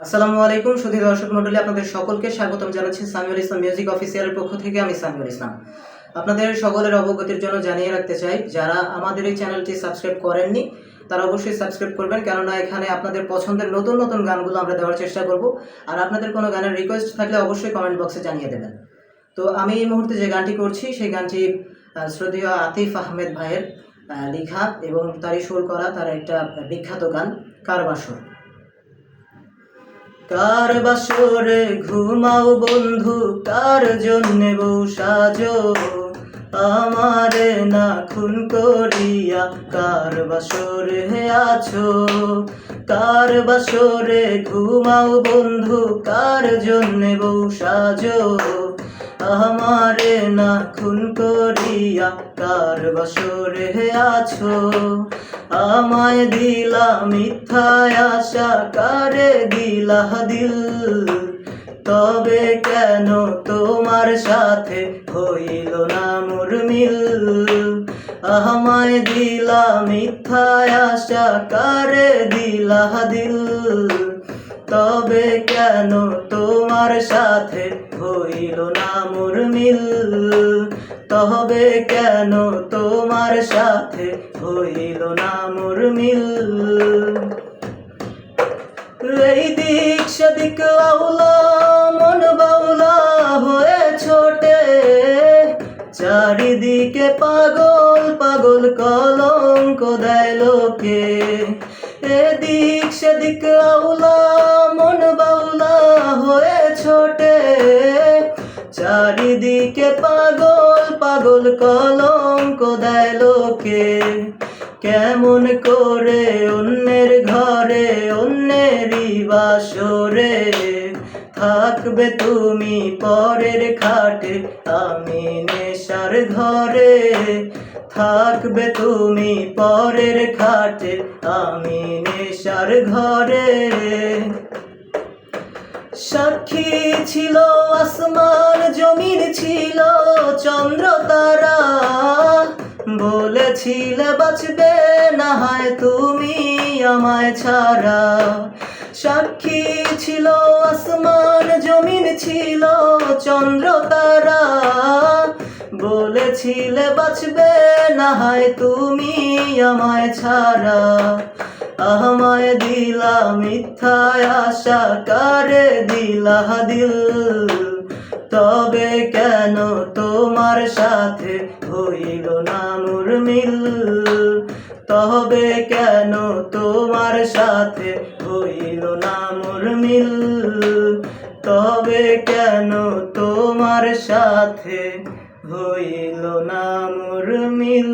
আসসালামু আলাইকুম সুধী দর্শক মণ্ডলী, আপনাদের সকলকে স্বাগতম জানাচ্ছি সামিউল ইসলাম মিউজিক অফিসিয়ালের পক্ষ থেকে। আমি সামিউল ইসলাম। আপনাদের সকলের অবগতির জন্য জানিয়ে রাখতে চাই, যারা আমাদের এই চ্যানেলটি সাবস্ক্রাইব করেননি তারা অবশ্যই সাবস্ক্রাইব করবেন, কেননা এখানে আপনাদের পছন্দের নতুন নতুন গানগুলো আমরা দেওয়ার চেষ্টা করব। আর আপনাদের কোনো গানের রিকোয়েস্ট থাকলে অবশ্যই কমেন্ট বক্সে জানিয়ে দেবেন। তো আমি এই মুহূর্তে যে গানটি করছি সেই গানটি শ্রদ্ধেয় আতিফ আহমেদ ভাইয়ের লেখা এবং তারই সুর করা তার একটা বিখ্যাত গান কার বাসর। কার বাসরে ঘুমাও বন্ধু, কার জন্যে বউ সাজো, আমারে না খুন করিয়া কার বাসরে আছো। কার বাসরে ঘুমাও বন্ধু, কার জন্যে বউ সাজো, আমারে না খুন করিয়া কার বাসরে আছো। আমায় দিলা মিথ্যায় আশা, কারে দিলা দিল, তবে কেন তোমার সাথে হইল না মোর মিল। আমায় দিলা মিথ্যায় আশা, কারে দিলা দিল, তবে কেন তোমার সাথে হইল না মোর মিল। তবে কেন তোমার সাথে হইল না মোর মিল। এই দিক সেদিক আউলা মন বাউলা হয়ে ছোটে, চারিদিকে পাগল পাগল কলঙ্ক দেয় লোকে। এদিক সেদিক আউলা মন বাউলা হয়ে ছোটে, চারিদিকে পাগল পাগল কলঙ্ক দেয় লোকে। কেমন করে অন্যের ঘরে অন্যেরই বাসরে থাকবে তুমি পরের খাটে, আমি নেশার ঘরে থাকবে তুমি পরের খাটে, আমি নেশার ঘরে। সাক্ষী ছিল আসমান জমিন ছিল চন্দ্র তারা, বলেছিলে বাঁচবে না হয় তুমি আমায় ছাড়া। সাক্ষী ছিল আসমান জমিন ছিল চন্দ্র তারা, বলেছিলে বাঁচবে না হয় তুমি আমায় ছাড়া। আমায় দিলা মিথ্যায় আশা, কারে দিলা দিল, তবে কেন তোমার সাথে হইল না মোর মিল। তবে কেন তোমার সাথে হইল না মোর মিল। তবে কেন তোমার সাথে হইল না মোর মিল।